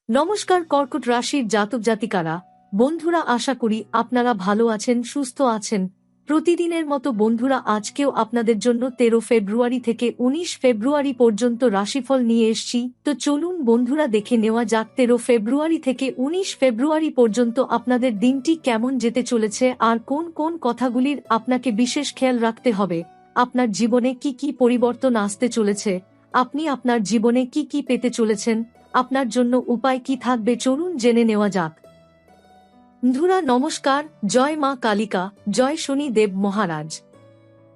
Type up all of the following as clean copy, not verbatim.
নমস্কার কর্কট রাশির জাতক জাতিকারা, বন্ধুরা, আশা করি আপনারা ভালো আছেন, সুস্থ আছেন। প্রতিদিনের মতো বন্ধুরা, আজকেও আপনাদের জন্য 13 ফেব্রুয়ারি থেকে 19 ফেব্রুয়ারি পর্যন্ত রাশিফল নিয়ে এসেছি। তো চলুন বন্ধুরা, দেখে নেওয়া যাক 13 ফেব্রুয়ারি থেকে 19 ফেব্রুয়ারি পর্যন্ত আপনাদের দিনটি কেমন যেতে চলেছে আর কোন কোন কথাগুলির আপনাকে বিশেষ খেয়াল রাখতে হবে। আপনার জীবনে কি কি পরিবর্তন আসতে চলেছে, আপনি আপনার জীবনে কি কি পেতে চলেছেন, আপনার জন্য উপায় কি থাকবে, চলুন জেনে নেওয়া যাক। বন্ধুরা নমস্কার, জয় মা কালিকা, জয় শনি দেব মহারাজ।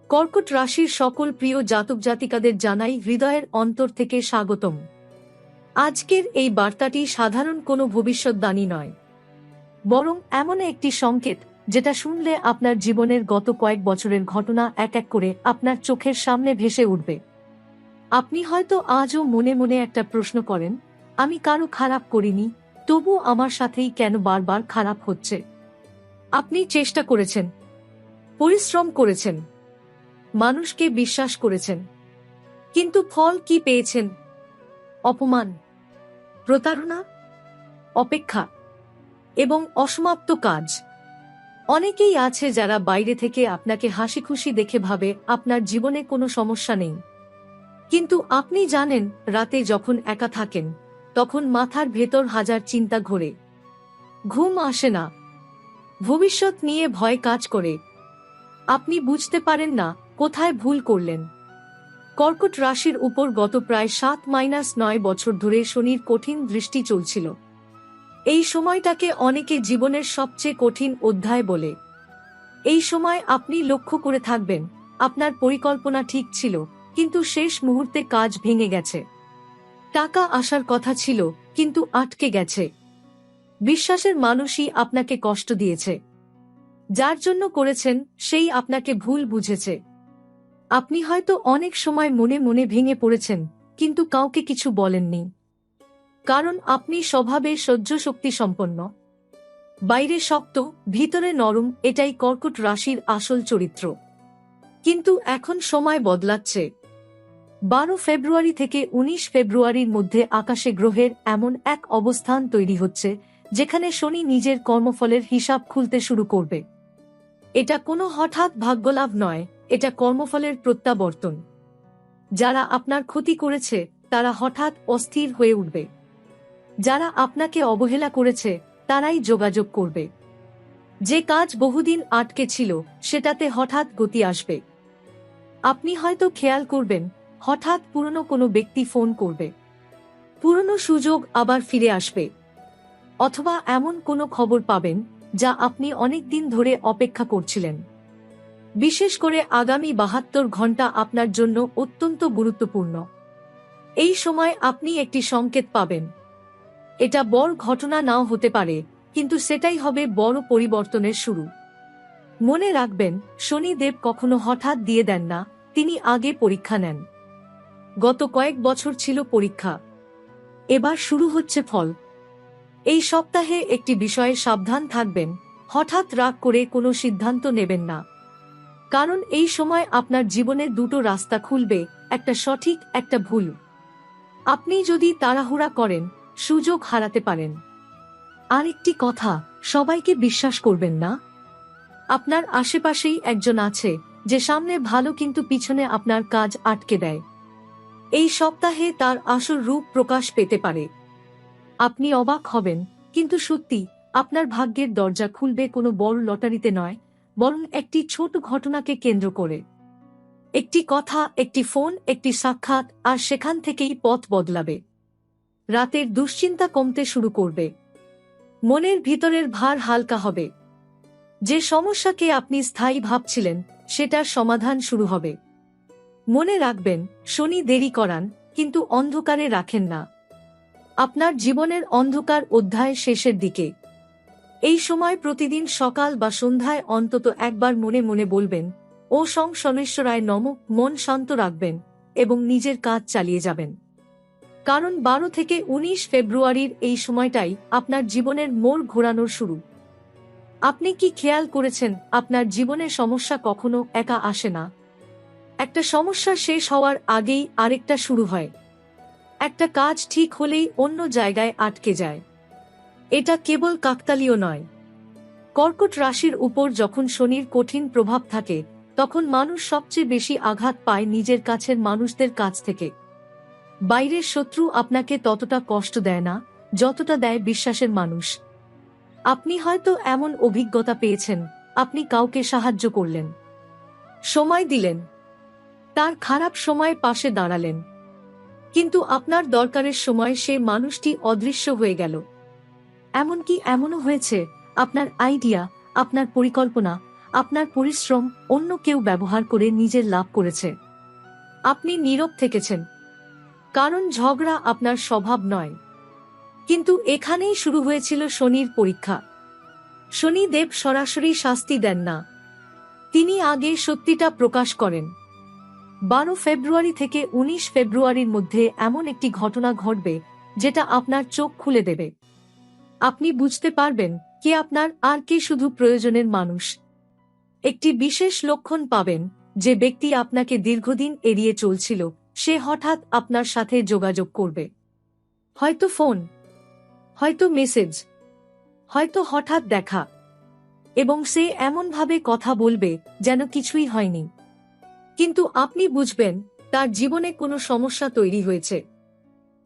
কর্কট রাশির সকল প্রিয় জাতক জাতিকাদের জানাই হৃদয়ের অন্তর থেকে স্বাগতম। আজকের এই বার্তাটি সাধারণ কোনো ভবিষ্যদ্বাণী নয়, বরং এমন একটি সংকেত যেটা শুনলে আপনার জীবনের গত কয়েক বছরের ঘটনা এক এক করে আপনার চোখের সামনে ভেসে উঠবে। আপনি হয়তো আজও মনে মনে একটা প্রশ্ন করেন, আমি কারো খারাপ করিনি, তবু আমার সাথেই কেন বারবার খারাপ হচ্ছে। আপনি চেষ্টা করেছেন, পরিশ্রম করেছেন, মানুষকে বিশ্বাস করেছেন, কিন্তু ফল কি পেয়েছেন? অপমান, প্রতারণা, অপেক্ষা এবং অসমাপ্ত কাজ। অনেকেই আছে যারা বাইরে থেকে আপনাকে হাসি খুশি দেখে ভাবে আপনার জীবনে কোনো সমস্যা নেই, কিন্তু আপনি জানেন রাতে যখন একা থাকেন তখন মাথার ভেতর হাজার চিন্তা ঘোরে। ঘুম আসে না, ভবিষ্যৎ নিয়ে ভয় কাজ করে। আপনি বুঝতে পারেন না কোথায় ভুল করলেন। কর্কট রাশির উপর গত প্রায় 7-9 বছর ধরে শনির কঠিন দৃষ্টি চলছিল। এই সময়টাকে অনেকে জীবনের সবচেয়ে কঠিন অধ্যায় বলে। এই সময় আপনি লক্ষ্য করে থাকবেন, আপনার পরিকল্পনা ঠিক ছিল, কিন্তু শেষ মুহূর্তে কাজ ভেঙে গেছে। টাকা আসার কথা ছিল, কিন্তু আটকে গেছে। বিশ্বাসের মানুষই আপনাকে কষ্ট দিয়েছে। যার জন্য করেছেন সেই আপনাকে ভুল বুঝেছে। আপনি হয়তো অনেক সময় মনে মনে ভেঙে পড়েছেন, কিন্তু কাউকে কিছু বলেননি। কারণ আপনি স্বভাবে সহ্য শক্তি সম্পন্ন। বাইরে শক্ত, ভিতরে নরম, এটাই কর্কট রাশির আসল চরিত্র। কিন্তু এখন সময় বদলাচ্ছে। 12 ফেব্রুয়ারি থেকে 19 ফেব্রুয়ারির মধ্যে আকাশে গ্রহের এমন এক অবস্থান তৈরি হচ্ছে যেখানে শনি নিজের কর্মফলের হিসাব খুলতে শুরু করবে। এটা কোনো হঠাৎ ভাগ্যলাভ নয়, এটা কর্মফলের প্রত্যাবর্তন। যারা আপনার ক্ষতি করেছে তারা হঠাৎ অস্থির হয়ে উঠবে। যারা আপনাকে অবহেলা করেছে তারাই যোগাযোগ করবে। যে কাজ বহুদিন আটকে ছিল সেটাতে হঠাৎ গতি আসবে। আপনি হয়তো খেয়াল করবেন, হঠাৎ পুরনো কোনো ব্যক্তি ফোন করবে, পুরনো সুযোগ আবার ফিরে আসবে, অথবা এমন কোনো খবর পাবেন যা আপনি অনেক দিন ধরে অপেক্ষা করছিলেন। বিশেষ করে আগামী 72 ঘন্টা আপনার জন্য অত্যন্ত গুরুত্বপূর্ণ। এই সময় আপনি একটি সংকেত পাবেন। এটা বড় ঘটনা নাও হতে পারে, কিন্তু সেটাই হবে বড় পরিবর্তনের শুরু। মনে রাখবেন, শনি দেব কখনো হঠাৎ দিয়ে দেন না, তিনি আগে পরীক্ষা নেন। গত কয়েক বছর ছিল পরীক্ষা, এবার শুরু হচ্ছে ফল। এই সপ্তাহে একটি বিষয়ে সাবধান থাকবেন, হঠাৎ রাগ করে কোনো সিদ্ধান্ত নেবেন না। কারণ এই সময় আপনার জীবনে দুটো রাস্তা খুলবে, একটা সঠিক, একটা ভুল। আপনি যদি তাড়াহুড়া করেন সুযোগ হারাতে পারেন। আরেকটি কথা, সবাইকে বিশ্বাস করবেন না। আপনার আশেপাশেই একজন আছে যে সামনে ভালো কিন্তু পিছনে আপনার কাজ আটকে দেয়। এই সপ্তাহে তার আসল রূপ প্রকাশ পেতে পারে। আপনি অবাক হবেন, কিন্তু সত্যি আপনার ভাগ্যের দরজা খুলবে কোনো বড় লটারিতে নয়, বরং একটি ছোট ঘটনাকে কেন্দ্র করে। একটি কথা, একটি ফোন, একটি সাক্ষাৎ, আর সেখান থেকেই পথ বদলাবে। রাতের দুশ্চিন্তা কমতে শুরু করবে। মনের ভিতরের ভার হালকা হবে। যে সমস্যাকে আপনি স্থায়ী ভাবছিলেন সেটার সমাধান শুরু হবে। মনে রাখবেন, শনি দেরি করান কিন্তু অন্ধকারে রাখেন না। আপনার জীবনের অন্ধকার অধ্যায় শেষের দিকে। এই সময় প্রতিদিন সকাল বা সন্ধ্যায় অন্তত একবার মনে মনে বলবেন, ও শনেশ্বরায় নমঃ, মন শান্ত রাখবেন এবং নিজের কাজ চালিয়ে যাবেন। কারণ 12 থেকে 19 ফেব্রুয়ারির এই সময়টাই আপনার জীবনের মোড় ঘোরানোর শুরু। আপনি কি খেয়াল করেছেন, আপনার জীবনের সমস্যা কখনো একা আসে না। একটা সমস্যা শেষ হওয়ার আগেই আরেকটা শুরু হয়। একটা কাজ ঠিক হলেই অন্য জায়গায় আটকে যায়। এটা কেবল কাকতালীয় নয়। কর্কট রাশির উপর যখন শনির কঠিন প্রভাব থাকে, তখন মানুষ সবচেয়ে বেশি আঘাত পায় নিজের কাছের মানুষদের কাছ থেকে। বাইরের শত্রু আপনাকে ততটা কষ্ট দেয় না যতটা দেয় বিশ্বাসের মানুষ। আপনি হয়তো এমন অভিজ্ঞতা পেয়েছেন, আপনি কাউকে সাহায্য করলেন, সময় দিলেন, তার খারাপ সময় পাশে দাঁড়ালেন, কিন্তু আপনার দরকারের সময় সে মানুষটি অদৃশ্য হয়ে গেল। এমনকি এমনও হয়েছে, আপনার আইডিয়া, আপনার পরিকল্পনা, আপনার পরিশ্রম অন্য কেউ ব্যবহার করে নিজের লাভ করেছে। আপনি নীরব থেকেছেন, কারণ ঝগড়া আপনার স্বভাব নয়। কিন্তু এখানেই শুরু হয়েছিল শনির পরীক্ষা। শনিদেব সরাসরি শাস্তি দেন না, তিনি আগে সত্যিটা প্রকাশ করেন। 12 ফেব্রুয়ারি থেকে 19 ফেব্রুয়ারির মধ্যে এমন একটি ঘটনা ঘটবে যেটা আপনার চোখ খুলে দেবে। আপনি বুঝতে পারবেন কে আপনার আর কে শুধু প্রয়োজনের মানুষ। একটি বিশেষ লক্ষণ পাবেন, যে ব্যক্তি আপনাকে দীর্ঘদিন এড়িয়ে চলছিল সে হঠাৎ আপনার সাথে যোগাযোগ করবে। হয়তো ফোন, হয়তো মেসেজ, হয়তো হঠাৎ দেখা, এবং সে এমনভাবে কথা বলবে যেন কিছুই হয়নি। কিন্তু আপনি বুঝবেন তার জীবনে কোনো সমস্যা তৈরি হয়েছে।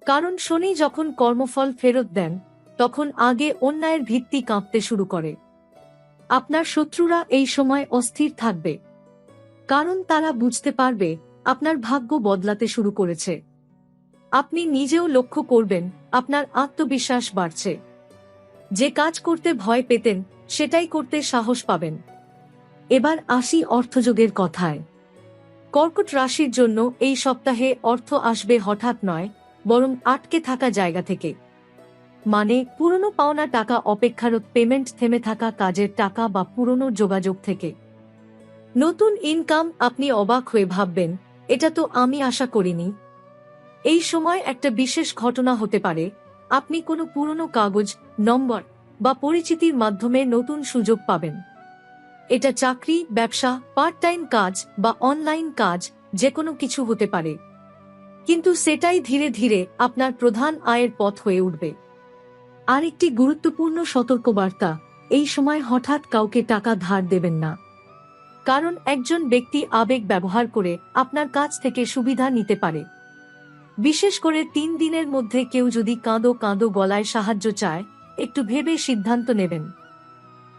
কারণ শনি যখন কর্মফল ফেরত দেন, তখন আগে অন্যায়ের ভিত্তি কাঁপতে শুরু করে। আপনার শত্রুরা এই সময় অস্থির থাকবে, কারণ তারা বুঝতে পারবে আপনার ভাগ্য বদলাতে শুরু করেছে। আপনি নিজেও লক্ষ্য করবেন আপনার আত্মবিশ্বাস বাড়ছে। যে কাজ করতে ভয় পেতেন সেটাই করতে সাহস পাবেন। এবার আসি অর্থযোগের কথায়। কর্কট রাশির জন্য এই সপ্তাহে অর্থ আসবে হঠাৎ নয়, বরং আটকে থাকা জায়গা থেকে। মানে পুরনো পাওনা টাকা, অপেক্ষারত পেমেন্ট, থেমে থাকা কাজের টাকা বা পুরনো যোগাযোগ থেকে নতুন ইনকাম। আপনি অবাক হয়ে ভাববেন, এটা তো আমি আশা করিনি। এই সময় একটা বিশেষ ঘটনা হতে পারে। আপনি কোনো পুরনো কাগজ, নম্বর বা পরিচিতির মাধ্যমে নতুন সুযোগ পাবেন। এটা চাকরি, ব্যবসা, পার্ট টাইম কাজ বা অনলাইন কাজ, যে কোনো কিছু হতে পারে। কিন্তু সেটাই ধীরে ধীরে আপনার প্রধান আয়ের পথ হয়ে উঠবে। আরেকটি গুরুত্বপূর্ণ সতর্কবার্তা, এই সময় হঠাৎ কাউকে টাকা ধার দেবেন না। কারণ একজন ব্যক্তি আবেগ ব্যবহার করে আপনার কাছ থেকে সুবিধা নিতে পারে। বিশেষ করে 3 দিনের মধ্যে কেউ যদি কাঁদো কাঁদো গলায় সাহায্য চায়, একটু ভেবে সিদ্ধান্ত নেবেন।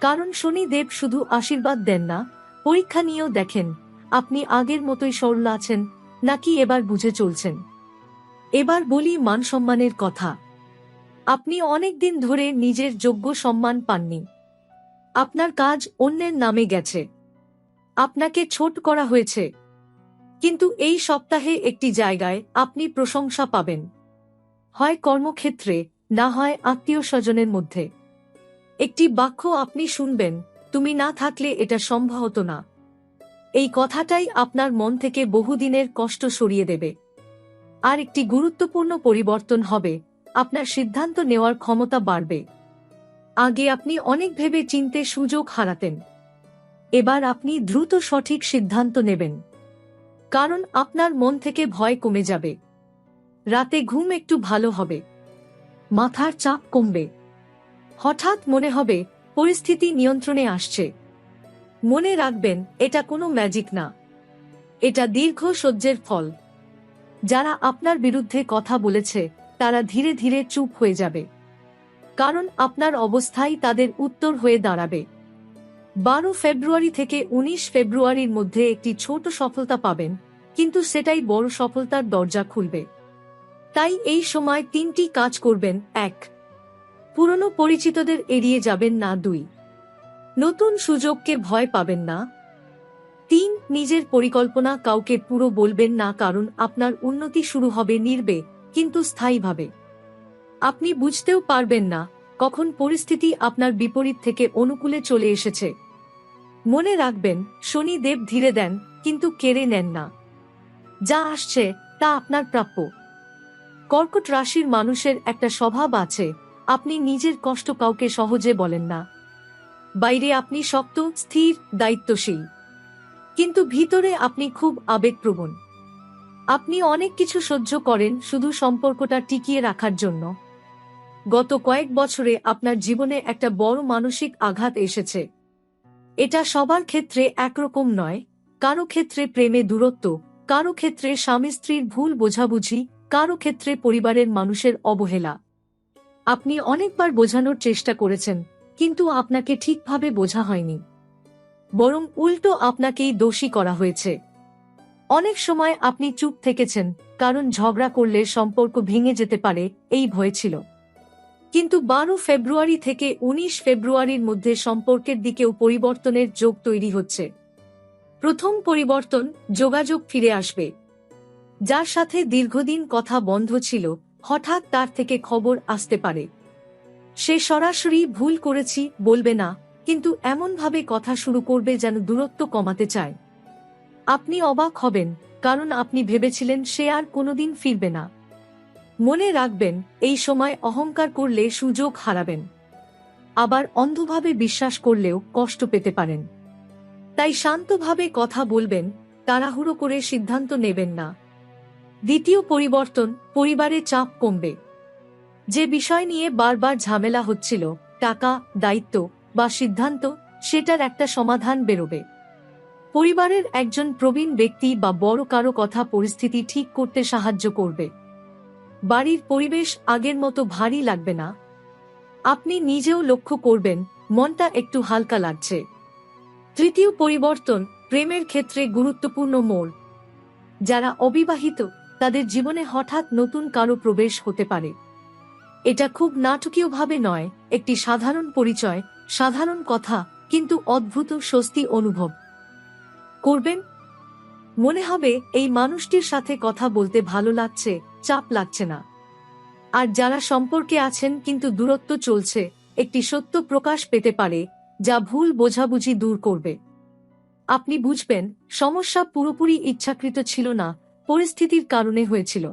কারণ শনিদেব শুধু আশীর্বাদ দেন না, পরীক্ষা নিয়েও দেখেন আপনি আগের মতোই সরল আছেন নাকি এবার বুঝে চলছেন। এবার বলি মানসম্মানের কথা। আপনি অনেক দিন ধরে নিজের যোগ্য সম্মান পাননি। আপনার কাজ অন্যের নামে গেছে, আপনাকে ছোট করা হয়েছে। কিন্তু এই সপ্তাহে একটি জায়গায় আপনি প্রশংসা পাবেন, হয় কর্মক্ষেত্রে, না হয় আত্মীয় স্বজনের মধ্যে। একটি বাক্য আপনি শুনবেন, তুমি না থাকলে এটা সম্ভব হতো না। এই কথাটাই আপনার মন থেকে বহুদিনের কষ্ট সরিয়ে দেবে। আর একটি গুরুত্বপূর্ণ পরিবর্তন হবে, আপনার সিদ্ধান্ত নেওয়ার ক্ষমতা বাড়বে। আগে আপনি অনেক ভেবে চিনতে সুযোগ হারাতেন, এবার আপনি দ্রুত সঠিক সিদ্ধান্ত নেবেন। কারণ আপনার মন থেকে ভয় কমে যাবে, রাতে ঘুম একটু ভালো হবে, মাথার চাপ কমবে। হঠাৎ মনে হবে পরিস্থিতি নিয়ন্ত্রণে আসছে। মনে রাখবেন, এটা কোনো ম্যাজিক না, এটা দীর্ঘ সহ্যের ফল। যারা আপনার বিরুদ্ধে কথা বলেছে তারা ধীরে ধীরে চুপ হয়ে যাবে, কারণ আপনার অবস্থাই তাদের উত্তর হয়ে দাঁড়াবে। 12 ফেব্রুয়ারি থেকে 19 ফেব্রুয়ারির মধ্যে একটি ছোট সফলতা পাবেন, কিন্তু সেটাই বড় সফলতার দরজা খুলবে। তাই এই সময় 3টি কাজ করবেন। 1. পুরনো পরিচিতদের এড়িয়ে যাবেন না। 2. নতুন সুযোগকে ভয় পাবেন না। 3. নিজের পরিকল্পনা কাউকে পুরো বলবেন না, কারণ আপনার উন্নতি শুরু হবে নীরবে কিন্তু স্থায়ীভাবে। আপনি বুঝতেও পারবেন না কখন পরিস্থিতি আপনার বিপরীত থেকে অনুকূলে চলে এসেছে। মনে রাখবেন, শনি দেব ধীরে দেন কিন্তু কেড়ে নেন না। যা আসছে তা আপনার প্রাপ্য। কর্কট রাশির মানুষের একটা স্বভাব আছে, আপনি নিজের কষ্ট কাউকে সহজে বলেন না। বাইরে আপনি শক্ত, স্থির, দায়িত্বশীল, কিন্তু ভিতরে আপনি খুব আবেগপ্রবণ। আপনি অনেক কিছু সহ্য করেন শুধু সম্পর্কটা টিকিয়ে রাখার জন্য। গত কয়েক বছরে আপনার জীবনে একটা বড় মানসিক আঘাত এসেছে। এটা সবার ক্ষেত্রে একরকম নয়, কারো ক্ষেত্রে প্রেমে দূরত্ব, কারো ক্ষেত্রে স্বামী স্ত্রীর ভুল বোঝাবুঝি, কারো ক্ষেত্রে পরিবারের মানুষের অবহেলা। আপনি অনেকবার বোঝানোর চেষ্টা করেছেন, কিন্তু আপনাকে ঠিকভাবে বোঝা হয়নি, বরং উল্টো আপনাকেই দোষী করা হয়েছে। অনেক সময় আপনি চুপ থেকেছেন, কারণ ঝগড়া করলে সম্পর্ক ভেঙে যেতে পারে এই ভয় ছিল। কিন্তু 12 ফেব্রুয়ারি থেকে 19 ফেব্রুয়ারির মধ্যে সম্পর্কের দিকেও পরিবর্তনের যোগ তৈরি হচ্ছে। প্রথম পরিবর্তন, যোগাযোগ ফিরে আসবে। যার সাথে দীর্ঘদিন কথা বন্ধ ছিল, হঠাৎ তার থেকে খবর আসতে পারে। সে সরাসরি ভুল করেছি বলবে না, কিন্তু এমনভাবে কথা শুরু করবে যেন দূরত্ব কমাতে চায়। আপনি অবাক হবেন, কারণ আপনি ভেবেছিলেন সে আর কোনোদিন ফিরবে না। মনে রাখবেন, এই সময় অহংকার করলে সুযোগ হারাবেন, আবার অন্ধভাবে বিশ্বাস করলেও কষ্ট পেতে পারেন। তাই শান্তভাবে কথা বলবেন, তাড়াহুড়ো করে সিদ্ধান্ত নেবেন না। দ্বিতীয় পরিবর্তন, পরিবারে চাপ কমবে। যে বিষয় নিয়ে বারবার ঝামেলা হচ্ছিল, টাকা, দায়িত্ব বা সিদ্ধান্ত, সেটার একটা সমাধান বেরোবে। পরিবারের একজন প্রবীণ ব্যক্তি বা বড় কারো কথা পরিস্থিতি ঠিক করতে সাহায্য করবে। বাড়ির পরিবেশ আগের মতো ভারী লাগবে না। আপনি নিজেও লক্ষ্য করবেন, মনটা একটু হালকা লাগছে। তৃতীয় পরিবর্তন, প্রেমের ক্ষেত্রে গুরুত্বপূর্ণ মোড়। যারা অবিবাহিত, তাদের জীবনে হঠাৎ নতুন কারো প্রবেশ হতে পারে। এটা খুব নাটকীয়ভাবে নয়, একটি সাধারণ পরিচয়, সাধারণ কথা, কিন্তু অদ্ভুত স্বস্তি অনুভব করবেন। মনে হবে এই মানুষটির সাথে কথা বলতে ভালো লাগছে, চাপ লাগছে না। আর যারা সম্পর্কে আছেন কিন্তু দূরত্ব চলছে, একটি সত্য প্রকাশ পেতে পারে, যা ভুল বোঝাবুঝি দূর করবে। আপনি বুঝবেন, সমস্যা পুরোপুরি ইচ্ছাকৃত ছিল না, পরিস্থিতির কারণে হয়েছিল।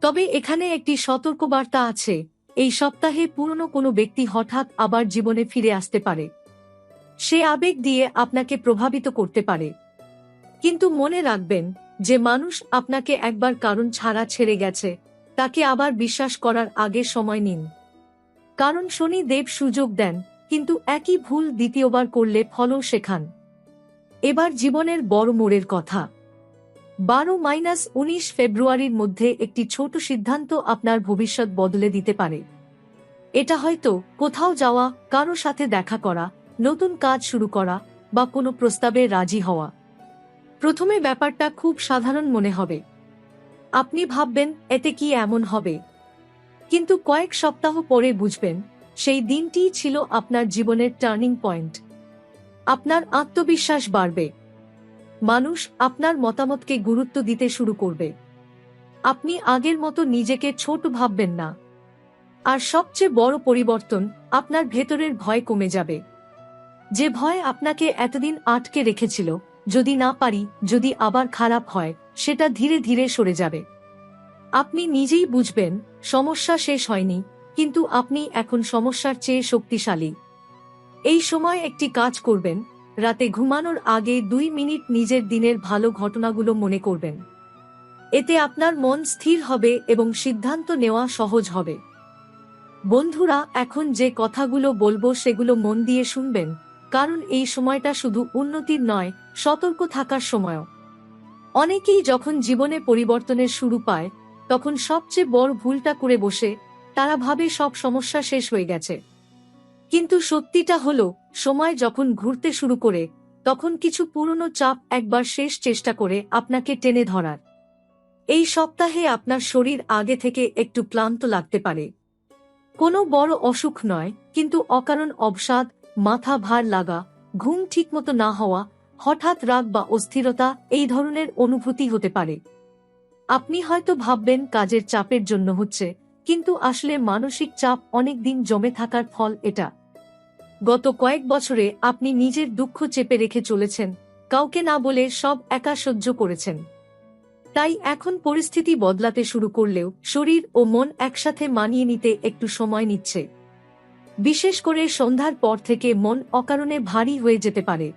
তবে এখানে একটি সতর্কবার্তা আছে, এই সপ্তাহে পুরনো কোনো ব্যক্তি হঠাৎ আবার জীবনে ফিরে আসতে পারে। সে আবেগ দিয়ে আপনাকে প্রভাবিত করতে পারে। কিন্তু মনে রাখবেন, যে মানুষ আপনাকে একবার কারণ ছাড়া ছেড়ে গেছে, তাকে আবার বিশ্বাস করার আগে সময় নিন। কারণ শনি দেব সুযোগ দেন, কিন্তু একই ভুল দ্বিতীয়বার করলে ফলও শেখান। এবার জীবনের বড় মোড়ের কথা। 12-19 ফেব্রুয়ারির মধ্যে একটি ছোট সিদ্ধান্ত আপনার ভবিষ্যৎ বদলে দিতে পারে। এটা হয়তো কোথাও যাওয়া, কারো সাথে দেখা করা, নতুন কাজ শুরু করা, বা কোনো প্রস্তাবে রাজি হওয়া। প্রথমে ব্যাপারটা খুব সাধারণ মনে হবে। আপনি ভাববেন, এতে কি এমন হবে? কিন্তু কয়েক সপ্তাহ পরে বুঝবেন, সেই দিনটিই ছিল আপনার জীবনের টার্নিং পয়েন্ট। আপনার আত্মবিশ্বাস বাড়বে। মানুষ আপনার মতামতকে গুরুত্ব দিতে শুরু করবে। আপনি আগের মতো নিজেকে ছোট ভাববেন না। আর সবচেয়ে বড় পরিবর্তন, আপনার ভেতরের ভয় কমে যাবে। যে ভয় আপনাকে এতদিন আটকে রেখেছিল, যদি না পারি, যদি আবার খারাপ হয়, সেটা ধীরে ধীরে সরে যাবে। আপনি নিজেই বুঝবেন, সমস্যা শেষ হয়নি, কিন্তু আপনি এখন সমস্যার চেয়ে শক্তিশালী। এই সময় একটি কাজ করবেন, রাতে ঘুমানোর আগে 2 মিনিট নিজের দিনের ভালো ঘটনাগুলো মনে করবেন। এতে আপনার মন স্থির হবে এবং সিদ্ধান্ত নেওয়া সহজ হবে। বন্ধুরা, এখন যে কথাগুলো বলবো সেগুলো মন দিয়ে শুনবেন, কারণ এই সময়টা শুধু উন্নতির নয়, সতর্ক থাকার সময়ও। অনেকেই যখন জীবনে পরিবর্তনের শুরু পায়, তখন সবচেয়ে বড় ভুলটা করে বসে, তারা ভাবে সব সমস্যা শেষ হয়ে গেছে। কিন্তু সত্যিটা হলো, সময় যখন ঘুরতে শুরু করে, তখন কিছু পুরনো চাপ একবার শেষ চেষ্টা করে আপনাকে টেনে ধরার। এই সপ্তাহে আপনার শরীর আগে থেকে একটু ক্লান্ত লাগতে পারে। কোনো বড় অসুখ নয়, কিন্তু অকারণ অবসাদ, মাথা ভার লাগা, ঘুম ঠিকমতো না হওয়া, হঠাৎ রাগ বা অস্থিরতা, এই ধরনের অনুভূতি হতে পারে। আপনি হয়তো ভাববেন কাজের চাপের জন্য হচ্ছে, কিন্তু আসলে মানসিক চাপ অনেক দিন জমে থাকার ফল এটা। গত কয়েক বছরে আপনি নিজের দুঃখ চেপে রেখে চলেছেন, কাউকে না বলে সব একা সহ্য করেছেন। তাই এখন পরিস্থিতি বদলাতে শুরু করলেও শরীর ও মন একসাথে মানিয়ে নিতে একটু সময় নিচ্ছে। বিশেষ করে সন্ধ্যার পর থেকে মন অকারণে ভারী হয়ে যেতে পারে।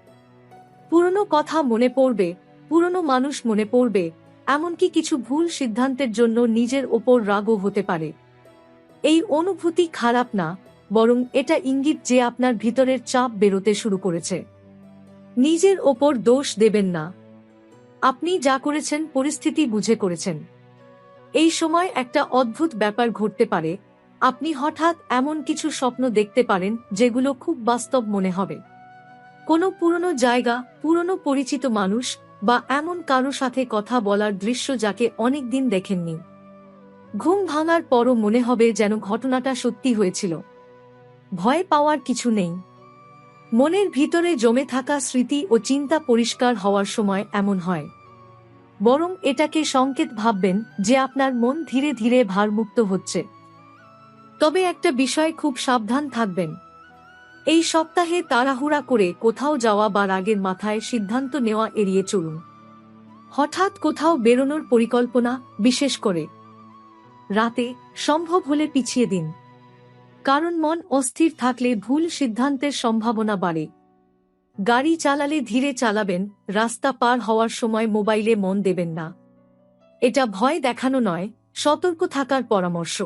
পুরনো কথা মনে পড়বে, পুরনো মানুষ মনে পড়বে, এমনকি কিছু ভুল সিদ্ধান্তের জন্য নিজের ওপর রাগও হতে পারে। এই অনুভূতি খারাপ না, বরং এটা ইঙ্গিত যে আপনার ভিতরের চাপ বেরোতে শুরু করেছে। নিজের ওপর দোষ দেবেন না। আপনি যা করেছেন পরিস্থিতি বুঝে করেছেন। এই সময় একটা অদ্ভুত ব্যাপার ঘটতে পারে। আপনি হঠাৎ এমন কিছু স্বপ্ন দেখতে পারেন যেগুলো খুব বাস্তব মনে হবে। কোনো পুরনো জায়গা, পুরনো পরিচিত মানুষ বা এমন কারো সাথে কথা বলার দৃশ্য যাকে অনেকদিন দেখেননি। ঘুম ভাঙার পরও মনে হবে যেন ঘটনাটা সত্যি হয়েছিল। ভয় পাওয়ার কিছু নেই। মনের ভিতরে জমে থাকা স্মৃতি ও চিন্তা পরিষ্কার হওয়ার সময় এমন হয়। বরং এটাকে সংকেত ভাববেন যে আপনার মন ধীরে ধীরে ভারমুক্ত হচ্ছে। তবে একটা বিষয় খুব সাবধান থাকবেন। এই সপ্তাহে তাড়াহুড়া করে কোথাও যাওয়া বা রাগের মাথায় সিদ্ধান্ত নেওয়া এড়িয়ে চলুন। হঠাৎ কোথাও বেরোনোর পরিকল্পনা, বিশেষ করে রাতে, সম্ভব হলে পিছিয়ে দিন। কারণ মন অস্থির থাকলে ভুল সিদ্ধান্তের সম্ভাবনা বাড়ে। গাড়ি চালালে ধীরে চালাবেন, রাস্তা পার হওয়ার সময় মোবাইলে মন দেবেন না। এটা ভয় দেখানো নয়, সতর্ক থাকার পরামর্শ।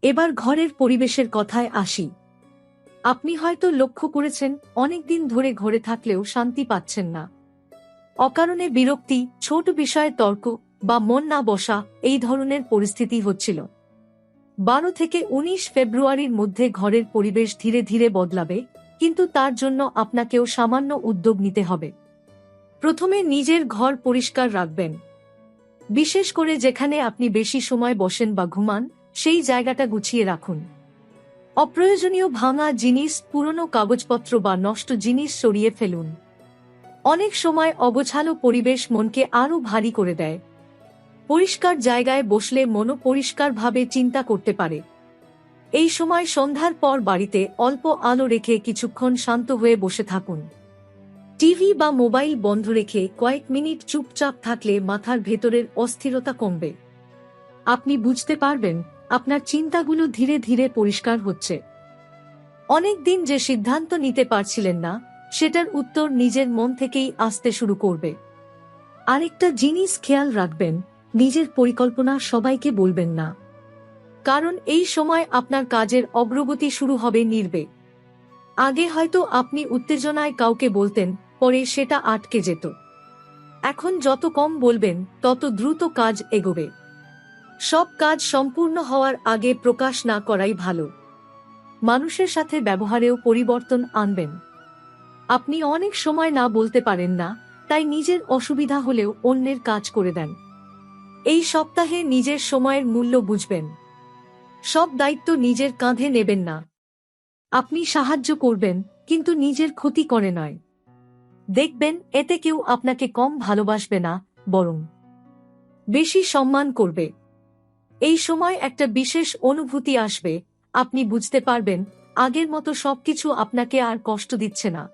এবার ঘরের পরিবেশের কথায় আসি। আপনি হয়তো লক্ষ্য করেছেন অনেকদিন ধরে ঘরে থাকলেও শান্তি পাচ্ছেন না। অকারণে বিরক্তি, ছোট বিষয়ে তর্ক বা মন না বসা, এই ধরনের পরিস্থিতি হচ্ছিল। 12 থেকে 19 ফেব্রুয়ারির মধ্যে ঘরের পরিবেশ ধীরে ধীরে বদলাবে, কিন্তু তার জন্য আপনাকেও সামান্য উদ্যোগ নিতে হবে। প্রথমে নিজের ঘর পরিষ্কার রাখবেন। বিশেষ করে যেখানে আপনি বেশি সময় বসেন বা ঘুমান, সেই জায়গাটা গুছিয়ে রাখুন। অপ্রয়োজনীয় ভাঙা জিনিস, পুরনো কাগজপত্র বা নষ্ট জিনিস সরিয়ে ফেলুন। অনেক সময় অগোছালো পরিবেশ মনকে আরও ভারী করে দেয়। পরিষ্কার জায়গায় বসলে মনও পরিষ্কারভাবে চিন্তা করতে পারে। এই সময় সন্ধ্যার পর বাড়িতে অল্প আলো রেখে কিছুক্ষণ শান্ত হয়ে বসে থাকুন। টিভি বা মোবাইল বন্ধ রেখে কয়েক মিনিট চুপচাপ থাকলে মাথার ভেতরের অস্থিরতা কমবে। আপনি বুঝতে পারবেন আপনার চিন্তাগুলো ধীরে ধীরে পরিষ্কার হচ্ছে। অনেক দিন যে সিদ্ধান্ত নিতে পারছিলেন না, সেটার উত্তর নিজের মন থেকেই আসতে শুরু করবে। আরেকটা জিনিস খেয়াল রাখবেন, নিজের পরিকল্পনা সবাইকে বলবেন না। কারণ এই সময় আপনার কাজের অগ্রগতি শুরু হবে নির্বে। আগে হয়তো আপনি উত্তেজনায় কাউকে বলতেন, পরে সেটা আটকে যেত। এখন যত কম বলবেন, তত দ্রুত কাজ এগোবে। সব কাজ সম্পূর্ণ হওয়ার আগে প্রকাশ না করাই ভালো। মানুষের সাথে ব্যবহারেও পরিবর্তন আনবেন। আপনি অনেক সময় না বলতে পারেন না, তাই নিজের অসুবিধা হলেও অন্যের কাজ করে দেন। এই সপ্তাহে নিজের সময়ের মূল্য বুঝবেন। সব দায়িত্ব নিজের কাঁধে নেবেন না। আপনি সাহায্য করবেন, কিন্তু নিজের ক্ষতি করে নয়। দেখবেন এতে কেউ আপনাকে কম ভালোবাসবে না, বরং বেশি সম্মান করবে। এই সময় একটা বিশেষ অনুভূতি আসবে। আপনি বুঝতে পারবেন আগের মতো সবকিছু আপনাকে আর কষ্ট দিচ্ছে না।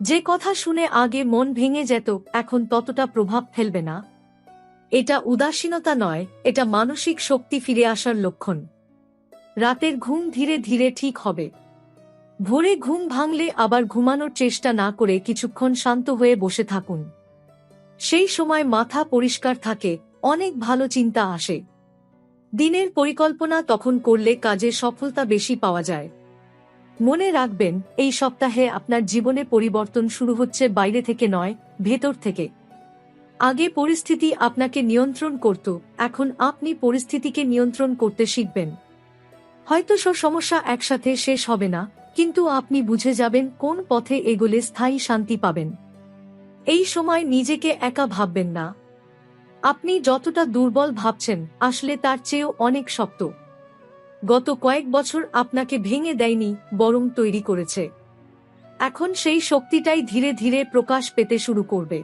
যে কথা শুনে আগে মন ভেঙে যেত, এখন ততটা প্রভাব ফেলবে না। এটা উদাসীনতা নয়, এটা মানসিক শক্তি ফিরে আসার লক্ষণ। রাতের ঘুম ধীরে ধীরে ঠিক হবে। ভোরে ঘুম ভাঙলে আবার ঘুমানোর চেষ্টা না করে কিছুক্ষণ শান্ত হয়ে বসে থাকুন। সেই সময় মাথা পরিষ্কার থাকে, অনেক ভালো চিন্তা আসে। দিনের পরিকল্পনা তখন করলে কাজে সফলতা বেশি পাওয়া যায়। মনে রাখবেন, এই সপ্তাহে আপনার জীবনে পরিবর্তন শুরু হচ্ছে বাইরে থেকে নয়, ভেতর থেকে। আগে পরিস্থিতি আপনাকে নিয়ন্ত্রণ করত, এখন আপনি পরিস্থিতিকে নিয়ন্ত্রণ করতে শিখবেন। হয়তো সব সমস্যা একসাথে শেষ হবে না, কিন্তু আপনি বুঝে যাবেন কোন পথে এগোলে স্থায়ী শান্তি পাবেন। এই সময় নিজেকে একা ভাববেন না। আপনি যতটা দুর্বল ভাবছেন, আসলে তার চেয়েও অনেক শক্ত। গত কয়েক বছর আপনাকে ভেঙে দেয়নি, বরং তৈরি করেছে। এখন সেই শক্তিটাই ধীরে ধীরে প্রকাশ পেতে শুরু করবে।